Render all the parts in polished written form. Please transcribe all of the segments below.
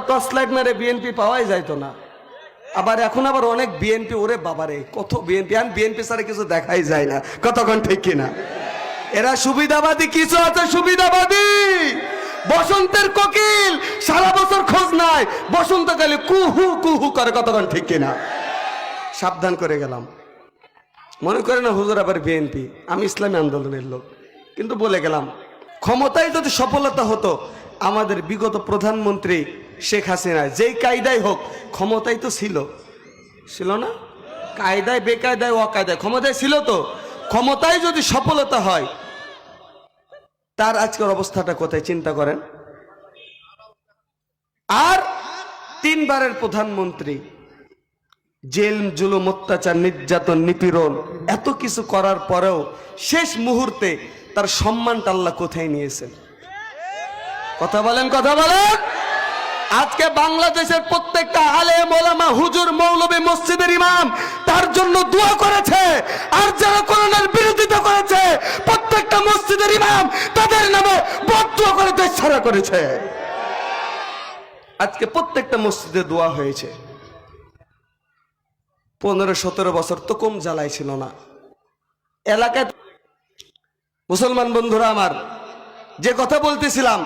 Torch light মেরে BNP পাওয়াই যাইতো না। আবার এখন আবার অনেক বিএনপি, ওরে বাবারে কত বিএনপি, আর বিএনপি ছাড়া কিছু দেখাই যায় না, কতক্ষণ ঠিক কিনা? এরা সুবিধাবাদী, কিছু আছে সুবিধাবাদী, বসন্তের কোকিল, সারা বছর খোঁজ নাই, বসন্তকালে কুহু কুহু করে, কতক্ষণ ঠিক কিনা? সাবধান করে গেলাম, মনে করে না হুজুর আবার বিএনপি, আমি ইসলামী আন্দোলনের লোক। কিন্তু বলে গেলাম, ক্ষমতায় যদি সফলতা হতো, আমাদের বিগত প্রধানমন্ত্রী শেখ হাসিনা যেই কায়দায় হোক ক্ষমতায় তো ছিল না? কায়দায় বেকায়দায় অকায়দায় ক্ষমতায় ছিল তো। ক্ষমতায় যদি সফলতা হয়, তার আজকের অবস্থাটা কোথায় চিন্তা করেন। আর 3 বারের প্রধানমন্ত্রী, জেল জুলুম অত্যাচার নির্যাতন নিপীড়ন এত কিছু করার পরেও শেষ মুহূর্তে তার সম্মানটা আল্লাহ কোথায় নিয়েছেন? কথা বলেন, কথা বলেন। আজকে বাংলাদেশের প্রত্যেকটা আলেম ওলামা, হুজুর, মৌলবী, মসজিদের ইমাম তার জন্য দোয়া করেছে। আর যারা কোরআনের বিরোধিতা করেছে, প্রত্যেকটা মসজিদের ইমাম তাদের নামে বদদুয়া করে দেশ ছাড়া করেছে। আজকে প্রত্যেকটা মসজিদে দোয়া হয়েছে। 15-17 বছর তো কম জ্বালাই ছিল না এলাকায়। মুসলমান বন্ধুরা আমার, যে কথা বলতেছিলাম,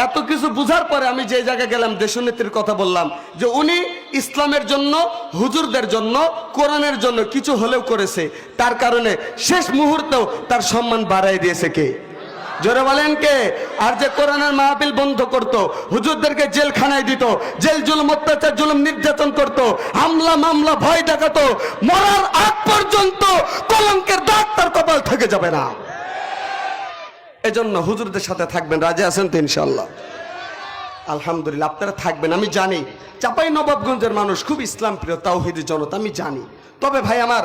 এত কিছু বুঝার পরে আমি যে জায়গায় গেলাম, দেশনেত্রীর কথা বললাম যে উনি ইসলামের জন্য, হুজুরদের জন্য, কোরআনের জন্য কিছু হলেও করেছে, তার কারণে শেষ মুহূর্তেও তার সম্মান বাড়াই দিয়েছে কে? জোরে বলেন কে? আর যে কোরআনের মাহফিল বন্ধ করত, হুজুরদেরকে জেলখানায় দিত, জেল জুলুম অত্যাচার জুলুম নির্যাতন করত, হামলা মামলা ভয় দেখাতো, মরার আগ পর্যন্ত কলঙ্কের দাগ তার কপাল থেকে যাবে না। এজন্য হুজুরদের সাথে থাকবেন, রাজি আছেন তো ইনশাআল্লাহ? আলহামদুলিল্লাহ, আপনারা থাকবেন। আমি জানি চাঁপাইনবাবগঞ্জের মানুষ খুব ইসলাম প্রিয়, তাওহীদি জনতা, আমি জানি। তবে ভাই আমার,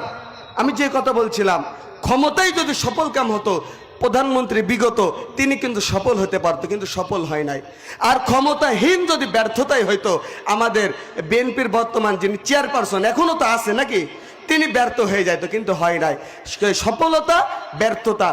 আমি যে কথা বলছিলাম, ক্ষমতায় যদি সফল কাম হতো, প্রধানমন্ত্রী বিগত তিনি কিন্তু সফল হতে পারতো, কিন্তু সফল হয় নাই। আর ক্ষমতাহীন যদি ব্যর্থতাই হইতো, আমাদের বিএনপির বর্তমান যিনি চেয়ারপারসন, এখনো তো আছে নাকি, তিনি ব্যর্থ হয়ে যাইতো, কিন্তু হয় নাই। সফলতা ব্যর্থতা